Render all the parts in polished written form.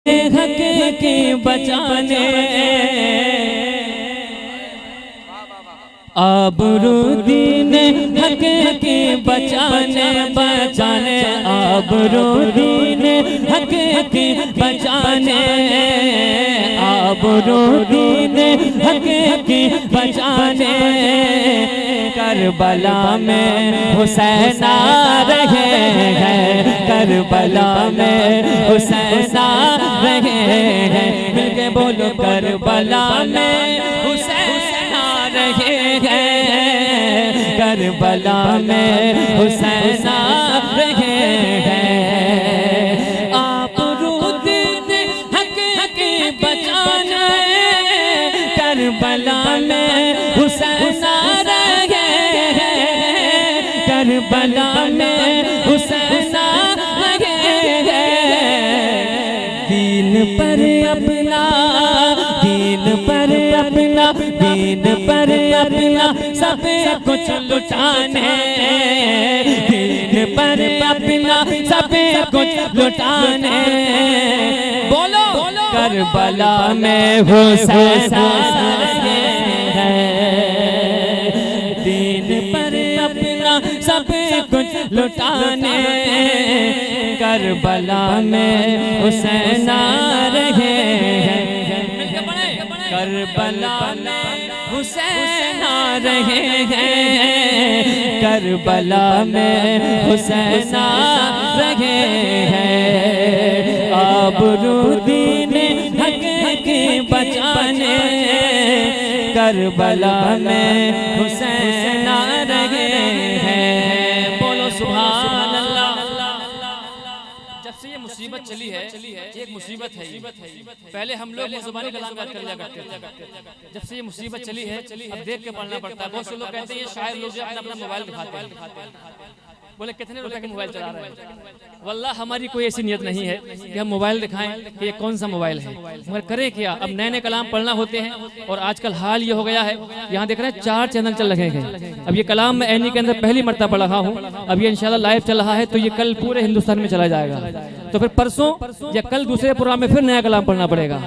हक के बचाने आबरूदीन हक के बचाने बचाने आबरूदीन हक के बचाने आबरूदीन हक के बचाने करबला में हुसैन आ रहे हैं करबला में हुसैन आ रहे हैं मिलके बोलो करबला में हुसैन आ रहे हैं करबला में हुसैन आ रहे हैं आबरूदीन हक के बचाने करबला में हुसैन आ रहे हैं करबला में हुसैन आ रहे हैं दीन पर अपना सब कुछ लुटाने दीन पर अपना सब कुछ लुटाने बोलो करबला में हुसैन आ रहे हैं दीन पर अपना सब कुछ लुटाने करबला में हुसैन आ रहे हैं करबला में हुसैन आ रहे हैं करबला में हुसैन आ रहे हैं आबरूदीन हक के बचाने करबला में हुसैन आ रहे हैं बोलो सुभान अल्लाह। जब से ये मुसीबत चली है एक मुसीबत है पहले हम लोग ज़ुबानी कलाम याद कर लिया करते थे जब से ये मुसीबत चली है अब देख के पढ़ना पड़ता है बहुत से लोग कहते हैं ये शायर लोग अपना अपना मोबाइल दिखाते हैं बोले कितने रुपए के मोबाइल चला रहे हैं वल्लाह हमारी कोई ऐसी नियत नहीं है कि हम मोबाइल दिखाएं कि ये कौन सा मोबाइल है मगर करें क्या अब नए नए कलाम पढ़ना होते हैं और आजकल हाल ये हो गया है यहाँ देख रहे हैं 4 चैनल चल रहे हैं अब ये कलाम मैं एनी के अंदर पहली मरतबा पढ़ रहा हूँ अब ये इंशाल्लाह लाइव चल रहा है तो ये कल पूरे हिंदुस्तान में चला जाएगा तो फिर परसों या कल दूसरे प्रोग्राम में फिर नया कलाम पढ़ना पड़ेगा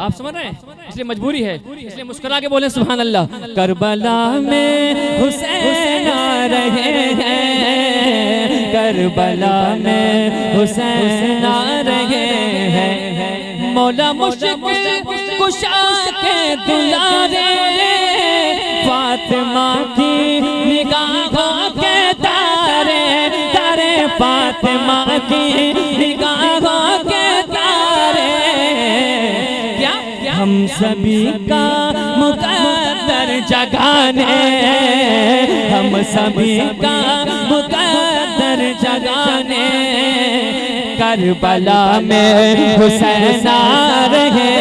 आप समझ रहे हैं इसलिए मजबूरी है इसलिए मुस्कुरा के बोले सुभान अल्लाह करबला में हुसैन आ रहे हैं करबला में हुसैन आ रहे हैं मौला मुश्किल कुशा के दुलारे फातिमा की निगाहों के तारे तारे फातिमा की निगाहों के तारे हम सभी का मुकद्दर जगाने हम सभी का मुकद्दर जगाने करबला में हुसैन आ रहे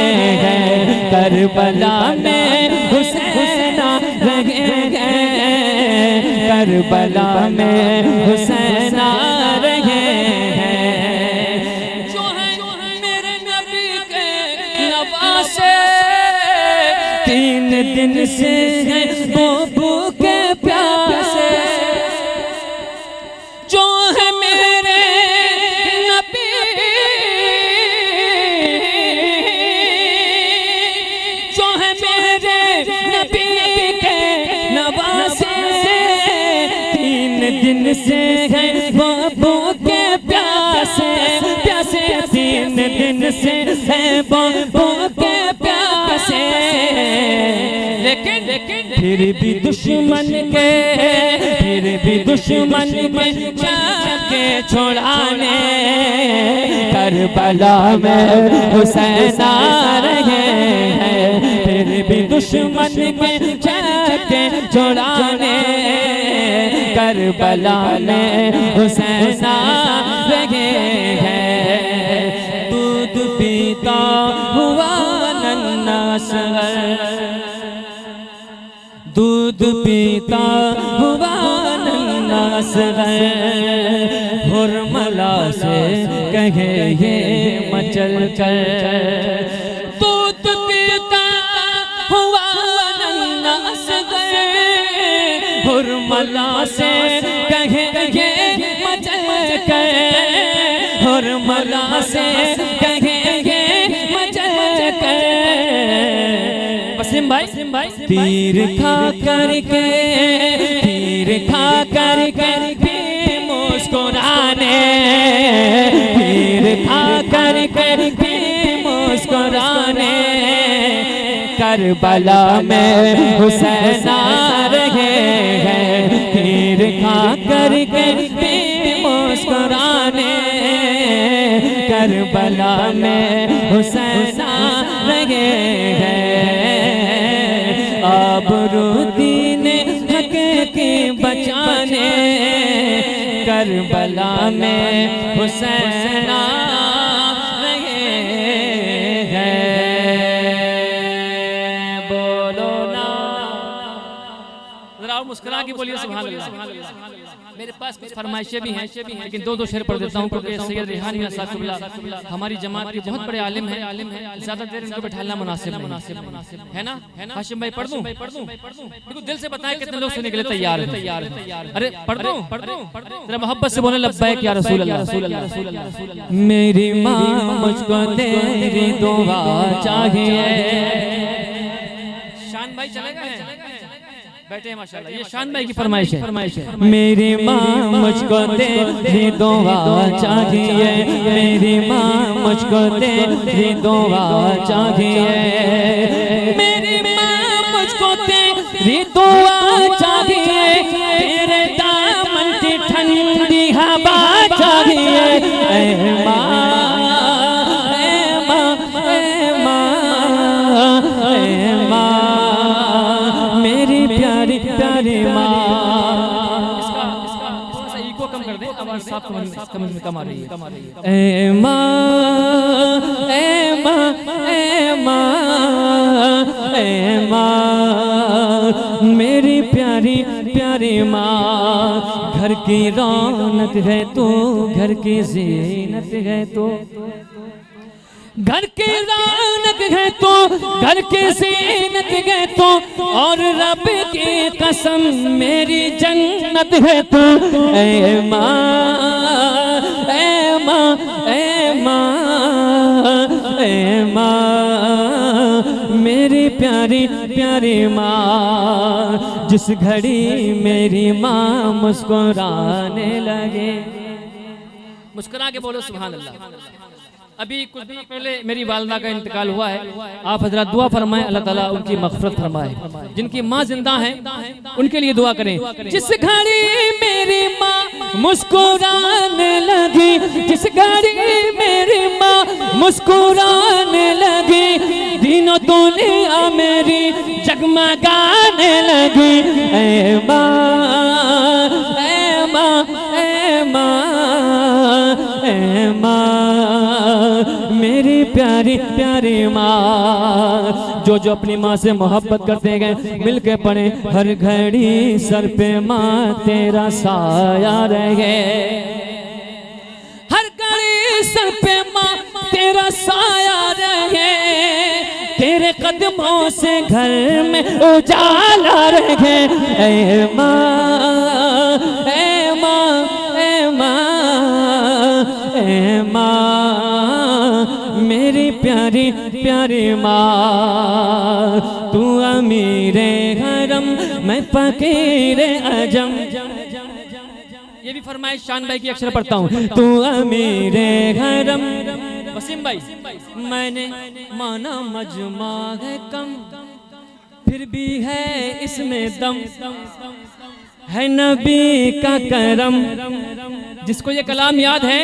हैं करबला में हुसैन आ रहे हैं करबला में हुसैन आ रहे हैं जो है मेरे नबी के नवासे 3 दिन से है वो भूखे प्यासे जो है मेरे नबी जो है मेरे नबी के नवासे 3 दिन से है वो भूखे प्यासे प्यासे 3 दिन से है वो भूखे प्यासे लेकिन फिर भी दुश्मन के जाके छुड़ाने करबला में हुसैन आ रहे हैं फिर भी दुश्मन के जाके छुड़ाने करबला में हुसैन आ रहे हैं दूध पीता हुआ नन्हा दूध पीता हुआ नन्हा हुरमला से कहे ये मचल कर दूध पीता हुआ नन्हा हुरमला से कहे ये मचल कर हुरमला से कहे ये वसीम भाई तीर खा करके भी मुस्कुराने, तीर खा करके भी मुस्कुराने, करबला में हुसैन आ रहे हैं, तीर खा करके भी मुस्कुराने, करबला में हुसैन आ रहे हैं, आबरूदीन हक के बचाने, करबला में हुसैन आ रहे हैं। बोलो ना, जरा मुस्कुरा के बोलिए सुभान अल्लाह। मेरे पास कुछ फरमाइशें भी हैं, लेकिन दो शेर पढ़ देता हूँ क्योंकि सैयद रेहान मियां साकिबुल्लाह हमारी जमात के बहुत बड़े आलिम हैं, ज्यादा देर इनको बैठाना मुनासिब है ना। हाशिम भाई पढ़ दूं? बिल्कुल दिल से बताएं कितने लोग सुनने के लिए तैयार हैं। अरे पढ़ दूं? जरा मोहब्बत से बोले लब्बैक या रसूल अल्लाह। मेरी माँ मुझको तेरी दुआ चाहिए। शान भाई चले गए बैठे हैं माशाल्लाह। ये शान भाई की फरमाइश है। मेरी माँ मुझको तेरी दुआ चाहिए, मेरी माँ मुझको तेरी दुआ चाहिए, मेरी माँ मुझको तेरी दुआ चाहिए, तेरे दामन की ठंडी हवा चाहिए। ऐ माँ, ऐ माँ, ऐ माँ, ऐ माँ, मेरी प्यारी प्यारी माँ। इसका इको कम कर दें, आवाज साफ समझ में कम आ रही है। ऐ माँ, ऐ माँ, ऐ माँ, ऐ माँ, मेरी प्यारी प्यारी माँ, घर की रौनक है तू, घर की ज़ीनत है तू, घर की रौनक है तो, घर की ज़ीनत है तो, और रब की कसम मेरी जन्नत है तो। ऐ माँ, ऐ माँ, ऐ माँ, ऐ माँ, मेरी प्यारी प्यारी माँ, जिस घड़ी मेरी माँ मुस्कुराने लगे। मुस्कुरा के बोलो सुभान अल्लाह। अभी कुछ दिन पहले मेरी वालदा का इंतकाल हुआ है, आप हजरत दुआ फरमाएं अल्लाह ताला उनकी मग़फ़िरत फरमाए। जिनकी माँ जिंदा हैं उनके लिए दुआ करें। जिस घड़ी मेरी माँ मुस्कुराने लगी, जिस घड़ी मेरी माँ मुस्कुराने लगी, दिनों दुनिया मेरी जगमगाने लगी। ऐ माँ, ऐ माँ, ऐ माँ, ऐ माँ, मेरी प्यारी प्यारी माँ, जो जो अपनी माँ से मोहब्बत करते गए मिल के पढ़े, हर घड़ी सर पे माँ तेरा साया रहे, हर घड़ी सर पे माँ तेरा साया रहे, तेरे कदमों से घर में उजाला रहे। ऐ माँ, ऐ माँ, ऐ माँ, ऐ माँ, मेरी प्यारी प्यारी माँ, तू अमीरे हरम मैं फकीरे अजम। ये भी फरमाइश शान भाई की अक्षर पढ़ता हूँ। तू अमीरे हरम, वसीम भाई, मैंने माना मजमा है कम, फिर भी है इसमें दम, है नबी का करम। जिसको ये कलाम याद है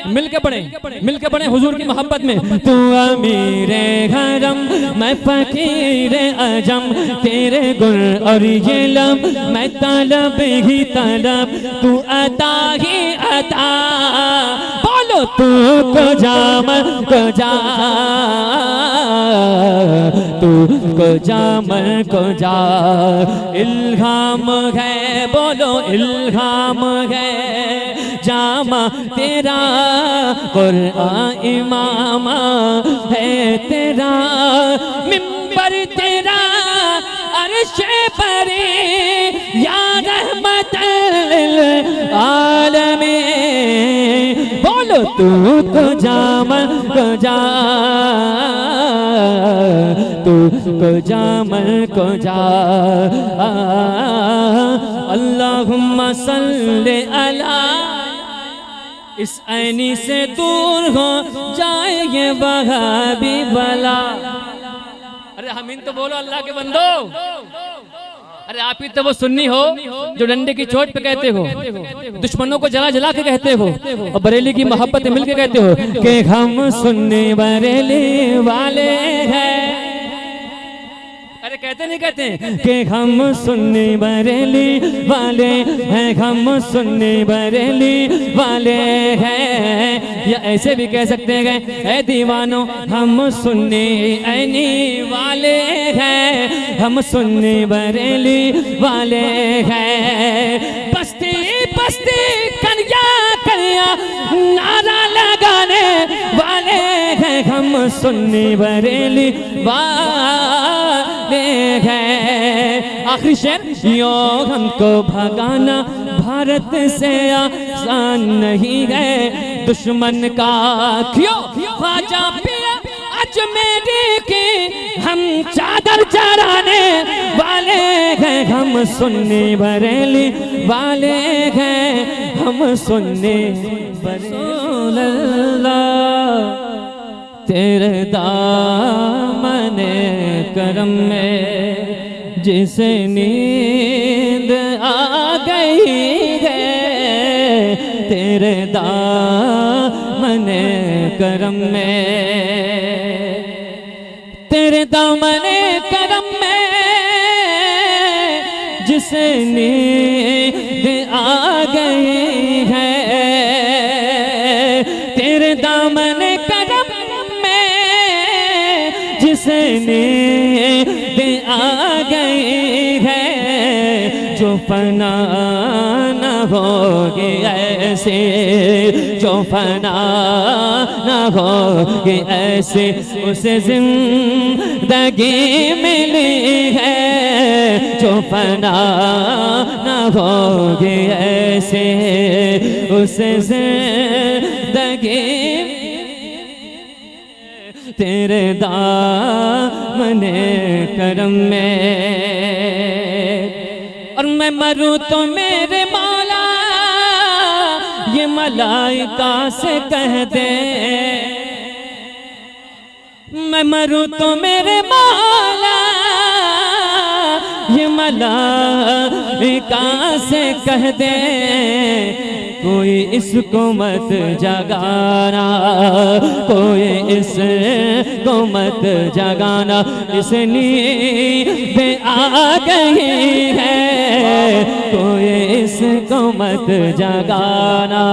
मिलके पढ़े हुजूर की मोहब्बत में। तू अमीरे हरम मैं फकीर अजम, तेरे गुल और ये लब मैं तलब ही तलब, तू अता ही अता, बोलो तू को जाम को जा, तू को जाम को जा, इल्हाम है बोलो इल्हाम है, जामा तेरा कुरान इमामा है तेरा, मिंबर तेरा अर्श परे, या रहमतल लिल आलमीन, बोलो तू तो जामा को जा, तू को जा मन को जा। अल्लाहुम्मा सल्ले अला, इस ऐनी से दूर हो जाएंगे वहाबी बला। अरे हमीन तो बोलो अल्लाह के बंदो। अरे आप ही तो वो सुन्नी हो जो डंडे की चोट पे कहते हो, दुश्मनों को जला जला के कहते हो, और बरेली की मोहब्बत मिल के कहते हो कि हम सुन्नी बरेली वाले हैं। अरे कहते नहीं कहते कि हम सुन्नी बरेली वाले हैं, हम सुन्नी बरेली वाले हैं। या ऐसे भी कह सकते हैं ऐ दीवानों हम सुन्नी ऐनी वाले हैं, हम सुन्नी बरेली वाले हैं। बस्ती बस्ती कन्या कन्या नारा लगाने वाले हैं, हम सुन्नी बरेली वाले हैं। आखिरी शेर, यो हमको भगाना भारत से आसान नहीं है, दुश्मन का क्यों ख्वाजा पिया अजमेरी की हम चादर चढ़ाने वाले हैं, हम सुन्नी बरेली वाले हैं, हम सुन्नी बरेली। तेरे दामने करम में जिसे नींद आ गई है, तेरे दामने करम में, तेरे दामने करम में जिसे नींद आ गई है, तेरे दामने करम जिसे नींद आ गई है, जो फना न होगी ऐसे, जो फना न होगी ऐसे, उसे जिंदगी मिली है, जो फना न होगी ऐसे, उसे जिंदगी। तेरे दामने करम में, और मैं मरूं तो मेरे मौला ये मलाइका से कह दे, मैं मरूं तो मेरे मौला ये मलाइका से कह दे, कोई इसको मत जगाना, कोई इसको मत जगाना, इस नींद आ गई है, कोई इसको मत जगाना,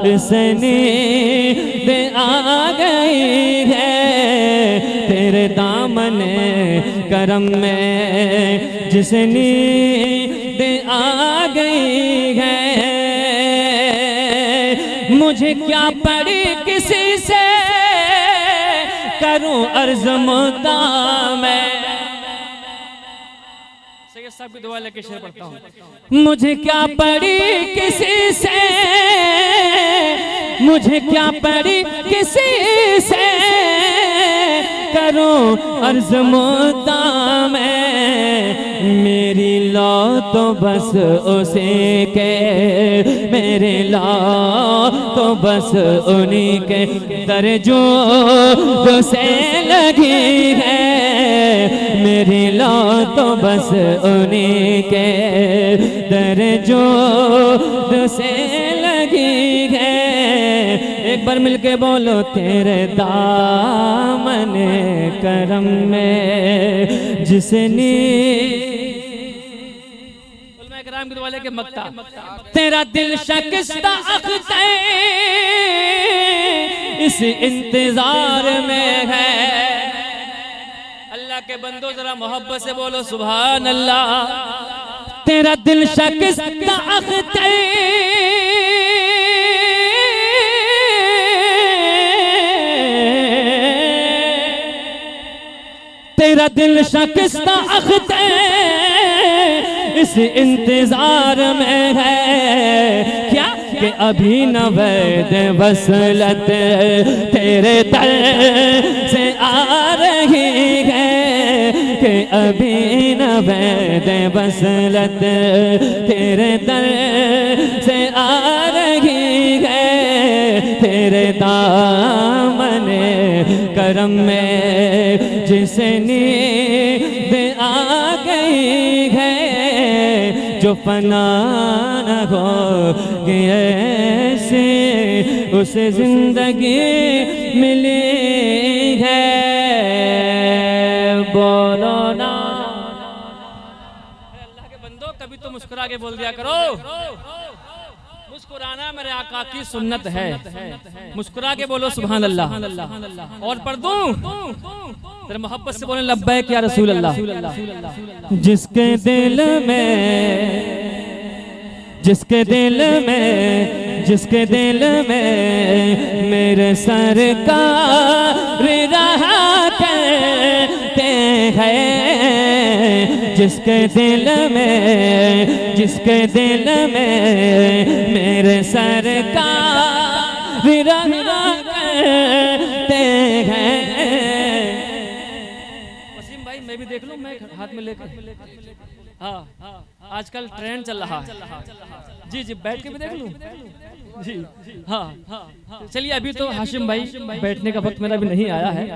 इस नींद आ गई है, तेरे दामने करम में जिस नींद आ गई है। मुझे क्या पड़ी किसी से करूं अर्ज़ मुद्दा मैं, सैयद साहब की दुआ लेके शेर पढ़ता हूं। मुझे क्या पड़ी किसी से, मुझे क्या पड़ी किसी से करूं अर्ज़ मुद्दा मैं, मेरी लौ तो बस उसी के, मेरी लौ तो बस उन्हीं के दर्जों से लगी है, मेरी लौ तो बस उन्हीं के दर्जों से लगी है। एक बार मिलके बोलो, तेरे दामने करम में जिसने राम के वाले के मक्ता, तेरा दिल शिकस्ता अख्ते इस इंतजार में है। अल्लाह के बंदो जरा मोहब्बत से बोलो सुभान अल्लाह। तेरा दिल शिकस्ता अख्ते तेरा दिल शिकस्ता अख्ते इस इंतजार में है, क्या कि अभी न वैद वसलत तेरे दर से आ रही है, कि अभी न वैद वसलत तेरे दर से आ रही है, तेरे दामन करम में जिसे नींद आ गई है, जो फना न हो ऐसे उसे जिंदगी मिली है। बोलो ना अल्लाह के बंदो, कभी तो मुस्कुरा के बोल दिया करो। मुस्कुराना मेरे आका की सुन्नत है। मुस्कुरा के बोलो सुभान अल्लाह। और पढ़ दूं तेरे मोहब्बत से बोले लब्बैक या रसूल अल्लाह। जिसके दिल में मेरे सरकार रहा करते हैं, जिसके दिल में मेरे सरकार रहा करते हैं। वसीम भाई मैं भी देख लूं, मैं हाथ में लेकर। हाँ आजकल ट्रेंड चल रहा है। जी जी बैठ के भी देख लूं। जी हाँ चलिए, अभी तो हाशिम भाई बैठने का वक्त मेरा भी नहीं आया है।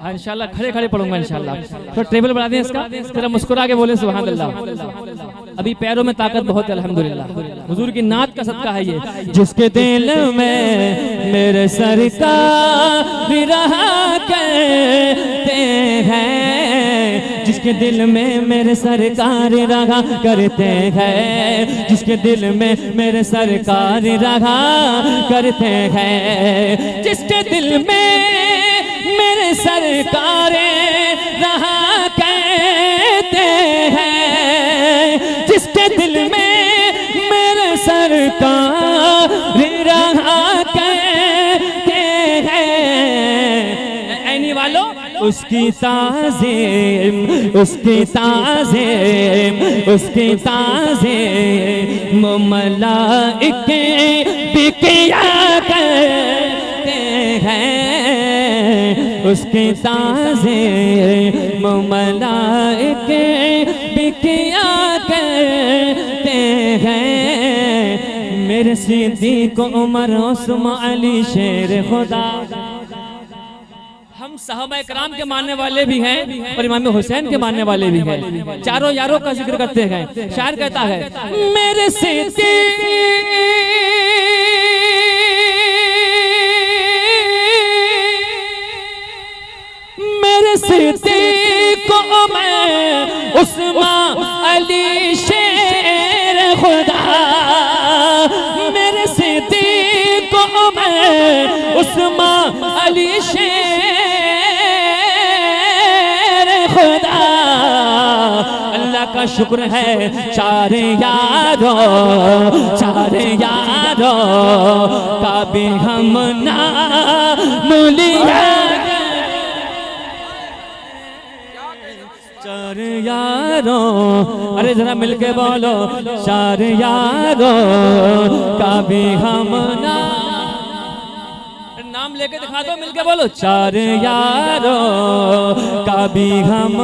हाँ इंशाल्लाह खड़े खड़े पढ़ूंगा इंशाल्लाह। तो टेबल बढ़ा दें इसका, जरा मुस्कुरा के बोले सुभान अल्लाह। अभी पैरों में ताकत बहुत है अल्हम्दुलिल्लाह। हुजूर की नात का सदका है ये। जिसके दिल में मेरे सरकार रहा करते हैं, जिसके दिल में मेरे सरकार रहा करते हैं, जिसके दिल में मेरे सरकार रहा करते हैं, जिसके दिल में मेरे सरकार रहा करते हैं, जिसके दिल में मेरे सरकार रहा करते हैं। ऐनी वालों उसकी ताज़ीम मलाइके भी किया करते हैं, उसकी ताज़ीम मलाइके भी किया करते हैं। मेरे सिद्दीक़ उमर उस्मान अली शेर खुदा, हम सहाबा इकराम के मानने वाले भी हैं और इमाम हुसैन के मानने वाले भी हैं। चारों यारों का जिक्र करते हैं। शायर कहता है मेरे सिद्दीक़ उमर उस्मान अली शेर खुदा, मेरे सिद्दीक़ उमर उस्मान अली शेर खुदा। अल्लाह का शुक्र है चार यारों का भी हम नाम लिया। चार यारों, अरे जरा मिलके बोलो, चार यारों का भी हम नाम लेके दिखा दो, मिलके बोलो, चार यारों का भी हम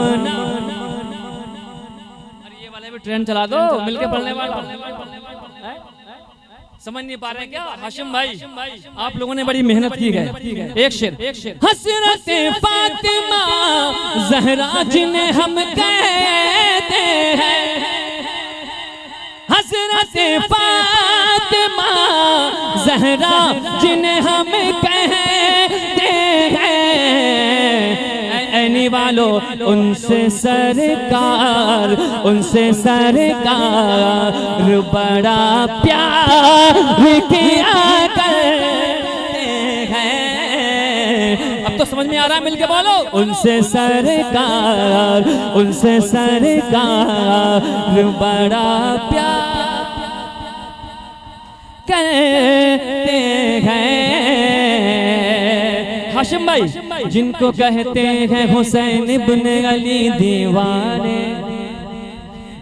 अरे ये वाले भी ट्रेंड चला दो, मिलके पढ़ने वाला। समझ नहीं पा रहे हैं क्या हाशिम भाई? आप लोगों ने बड़ी मेहनत की है। एक शेर हसरत फातिमा ज़हरा जिन्हें हम कहते हैं, हसरत फातिमा ज़हरा जिन्हें हम कहते हैं। ऐनी वालों उनसे सरकार बड़ा प्यार किया करते हैं। अब तो समझ में आ रहा है, मिलके बोलो, उनसे सरकार बड़ा प्यार करते हैं। हाशिम भाई जिनको कहते हैं हुसैन इब्न अली दीवाने,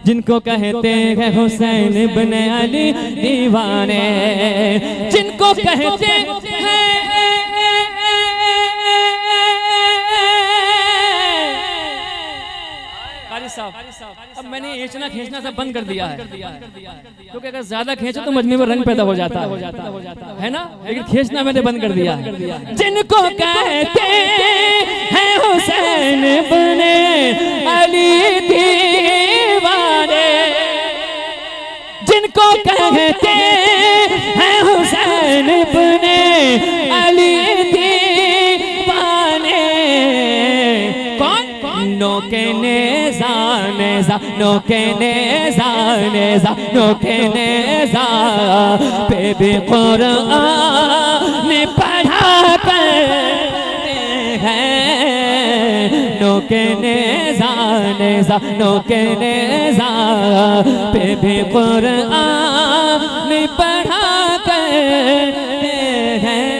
जिनको कहते हैं हुसैन इब्न अली दीवाने, जिनको कहते हैं अब मैंने खींचना खींचना सब बंद कर दिया है, क्योंकि अगर ज्यादा खींचो तो मजमे में रंग पैदा हो जाता है ना, लेकिन खींचना मैंने बंद कर दिया है। जिनको कहते हैं हुसैन बने अली दीवाने, जिनको कहते हैं हुसैन बने अली दीवाने, कौन नोके नेज़ा नेज़ा नोके नेज़ा नेज़ा नोके नेज़ा पे भी कुरान पढ़ा करते हैं, नोके नेज़ा नेज़ा नोके नेज़ा पे भी कुरान पढ़ा करते हैं।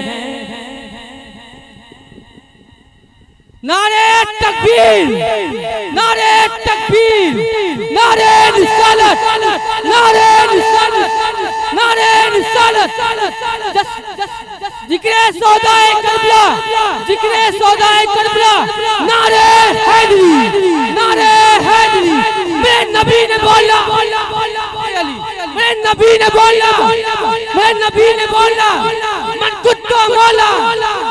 नारे तकबीर, नारे तकबीर, नारे रिसालत, नारे रिसालत, नारे रिसालत। जिक्रे सौदाए करबला, जिक्रे सौदाए करबला, नारे हैदरी, नारे हैदरी। मेरे नबी ने बोला, मेरे नबी ने बोला, मेरे नबी ने बोला, मन कुत्ता मौला,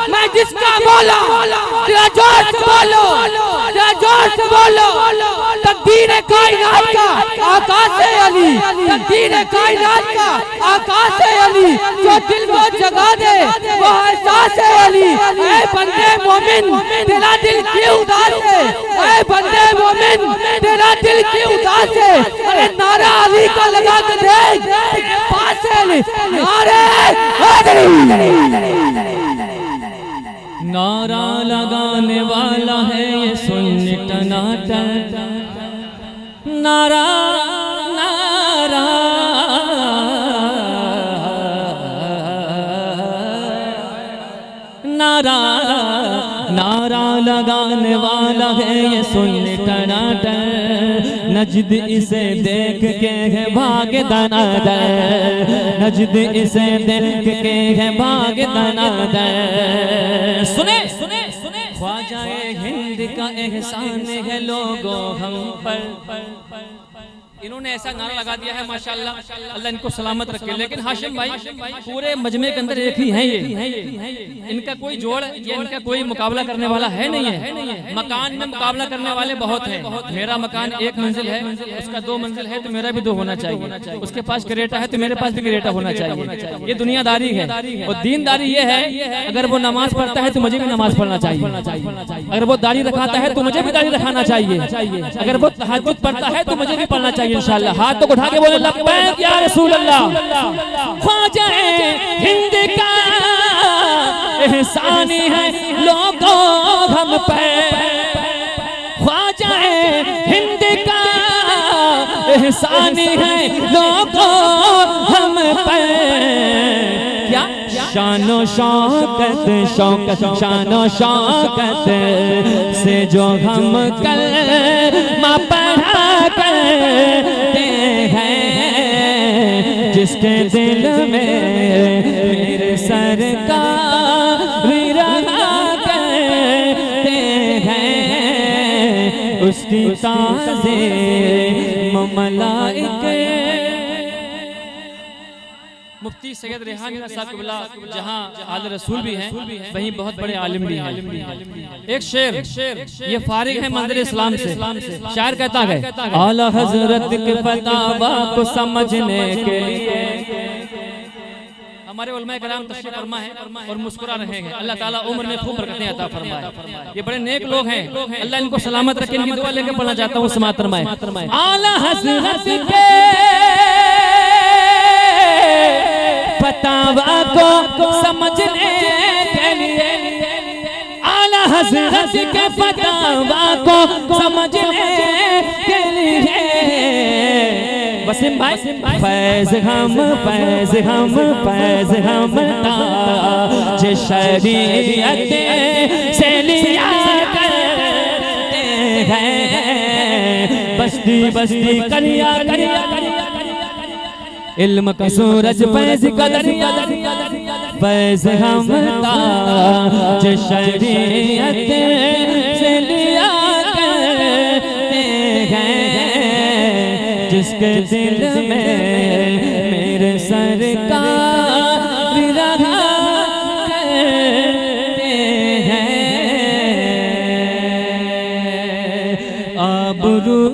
मैं जिसका मौला। तेरा जोर से बोलो, तेरा जोर से बोलो। तकदीर कायनात का आकाश है अली, तकदीर कायनात का आकाश है अली, जो दिल को जगा दे वो एहसास है अली। ऐ बंदे मोमिन तेरा दिल क्यों उदास है, ऐ बंदे मोमिन तेरा दिल क्यों उदास है। अरे नारा अली का लगा के देख पास है अली, नारे नारा लगाने वाला है ये सुन टनाटन, नारा नारा नारा नारा लगाने वाला है ये सुन टनाटन, नजद इसे देख के है भाग दनादर, नजद इसे देख के है भाग दनादर। सुने सुने सुने ख्वाजाए हिंद का एहसान है लोगों हम पर। इन्होंने ऐसा नारा लगा दिया है माशाअल्लाह, अल्लाह इनको सलामत रखे। लेकिन हाशिम भाई पूरे मजमे के अंदर एक ही है ये, इनका कोई जोड़ या इनका कोई मुकाबला करने वाला है नहीं है। मकान में मुकाबला करने वाले बहुत हैं। मेरा मकान 1 मंजिल है, उसका 2 मंजिल है तो मेरा भी 2 होना चाहिए। उसके पास करेटा है तो मेरे पास भी करेटा होना चाहिए। ये दुनियादारी है। और दीनदारी ये है, अगर वो नमाज पढ़ता है तो मुझे भी नमाज पढ़ना चाहिए, अगर वो दाढ़ी रखाता है तो मुझे भी दाढ़ी रखाना चाहिए, अगर वो तहज्जुद पढ़ता है तो मुझे भी पढ़ना चाहिए इंशाअल्लाह। हाथ तो उठा के बोले लब्बैक या रसूल अल्लाह। ख्वाजाए हिंद का एहसान है लोगों हम पे, ख्वाजाए हिंद का एहसान है लोगों हम पे। क्या शानो शौकत शौकत शानो शौकत से जो हम कल माँ पढ़ा करते हैं, जिसके दिल में मेरे सरकार रहा करते हैं, उसकी ताज़े मलाइके। मुफ्ती सैयद रेहानी साहब क़िबला जहाँ आले रसूल भी हैं, वहीं बहुत बड़े आलिम भी हैं। एक शेर ये फारिग है मंदिर इस्लाम से। शायर कहता है, आला हजरत के फतावा को समझने के लिए हमारे उलमाए कराम तशरीफ फरमा है और मुस्कुरा रहे हैं। अल्लाह ताला उम्र में खूब बरकतें अता फरमाए। ये बड़े नेक लोग हैं, अल्लाह इनको सलामत रखे। इनकी दुआ लेकर पढ़ना चाहता हूँ। समाअत फरमाए। आला हजरत के फतावा को समझने के लिए, आला हज़रत के फतावा को समझने के लिए, वसीम भाई फैज़ हम ताज शरीयत से लिया करते हैं, बस्ती बस्ती करिया करिया इल्म का सूरज फैज़ का दरिया, फैज़ हम ताज शरीयत से लिया करते हैं। जिसके दिल में मेरे सरकार रहा करते हैं। आबरू